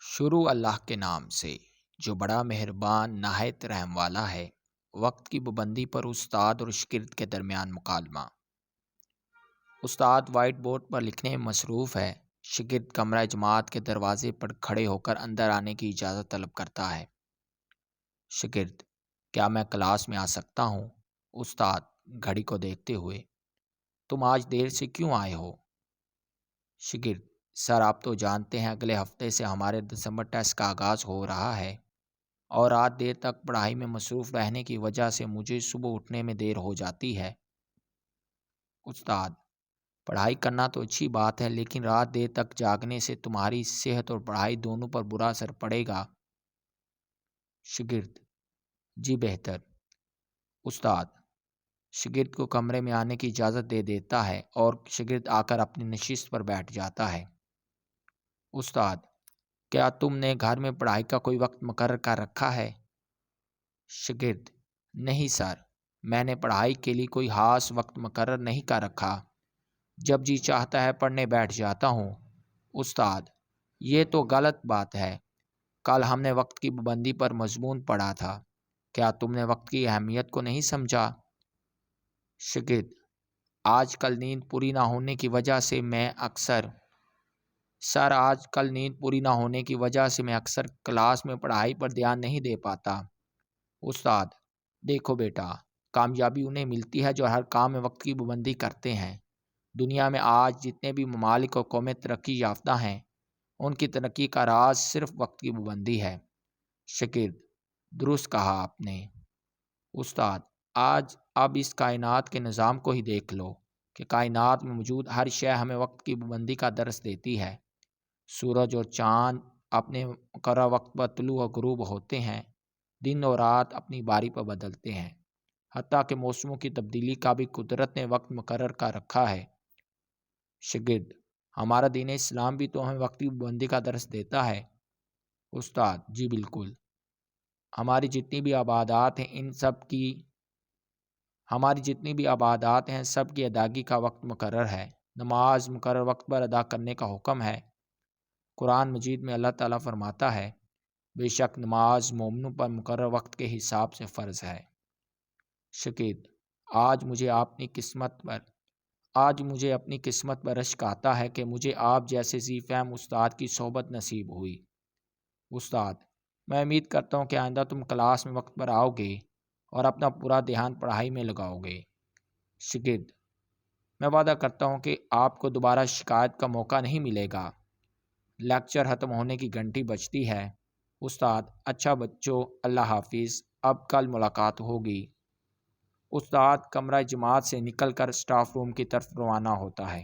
شروع اللہ کے نام سے جو بڑا مہربان نہایت رحم والا ہے۔ وقت کی پابندی پر استاد اور شاگرد کے درمیان مکالمہ۔ استاد وائٹ بورڈ پر لکھنے میں مصروف ہے۔ شاگرد کمرہ جماعت کے دروازے پر کھڑے ہو کر اندر آنے کی اجازت طلب کرتا ہے۔ شاگرد: کیا میں کلاس میں آ سکتا ہوں؟ استاد گھڑی کو دیکھتے ہوئے: تم آج دیر سے کیوں آئے ہو؟ شاگرد: سر آپ تو جانتے ہیں اگلے ہفتے سے ہمارے دسمبر ٹیسٹ کا آغاز ہو رہا ہے اور رات دیر تک پڑھائی میں مصروف رہنے کی وجہ سے مجھے صبح اٹھنے میں دیر ہو جاتی ہے۔ استاد: پڑھائی کرنا تو اچھی بات ہے لیکن رات دیر تک جاگنے سے تمہاری صحت اور پڑھائی دونوں پر برا اثر پڑے گا۔ شاگرد: جی بہتر۔ استاد شاگرد کو کمرے میں آنے کی اجازت دے دیتا ہے اور شاگرد آ کر اپنی نشست پر بیٹھ جاتا ہے۔ استاد: کیا تم نے گھر میں پڑھائی کا کوئی وقت مقرر کر رکھا ہے؟ شاگرد: نہیں سر، میں نے پڑھائی کے لیے کوئی خاص وقت مقرر نہیں کر رکھا، جب جی چاہتا ہے پڑھنے بیٹھ جاتا ہوں۔ استاد: یہ تو غلط بات ہے، کل ہم نے وقت کی پابندی پر مضمون پڑھا تھا، کیا تم نے وقت کی اہمیت کو نہیں سمجھا؟ شاگرد: آج کل نیند پوری نہ ہونے کی وجہ سے میں اکثر کلاس میں پڑھائی پر دھیان نہیں دے پاتا۔ استاد: دیکھو بیٹا، کامیابی انہیں ملتی ہے جو ہر کام میں وقت کی پابندی کرتے ہیں۔ دنیا میں آج جتنے بھی ممالک اور قومیں ترقی یافتہ ہیں، ان کی ترقی کا راز صرف وقت کی پابندی ہے۔ شاگرد: درست کہا آپ نے۔ استاد: اب اس کائنات کے نظام کو ہی دیکھ لو کہ کائنات میں موجود ہر شے ہمیں وقت کی پابندی کا درس دیتی ہے۔ سورج اور چاند اپنے مقررہ وقت پر طلوع و غروب ہوتے ہیں، دن اور رات اپنی باری پر بدلتے ہیں، حتیٰ کہ موسموں کی تبدیلی کا بھی قدرت نے وقت مقرر کر رکھا ہے۔ شاگرد: ہمارا دین اسلام بھی تو ہمیں وقت کی پابندی کا درس دیتا ہے۔ استاد: جی بالکل، ہماری جتنی بھی عبادات ہیں سب کی ادائیگی کا وقت مقرر ہے۔ نماز مقرر وقت پر ادا کرنے کا حکم ہے۔ قرآن مجید میں اللہ تعالیٰ فرماتا ہے، بے شک نماز مومنوں پر مقرر وقت کے حساب سے فرض ہے۔ شاگرد: آج مجھے اپنی قسمت پر رشک آتا ہے کہ مجھے آپ جیسے ذی فہم استاد کی صحبت نصیب ہوئی۔ استاد: میں امید کرتا ہوں کہ آئندہ تم کلاس میں وقت پر آؤ گے اور اپنا پورا دھیان پڑھائی میں لگاؤ گے۔ شاگرد: میں وعدہ کرتا ہوں کہ آپ کو دوبارہ شکایت کا موقع نہیں ملے گا۔ لیکچر ختم ہونے کی گھنٹی بجتی ہے۔ استاد: اچھا بچوں، اللہ حافظ، اب کل ملاقات ہوگی۔ استاد کمرہ جماعت سے نکل کر اسٹاف روم کی طرف روانہ ہوتا ہے۔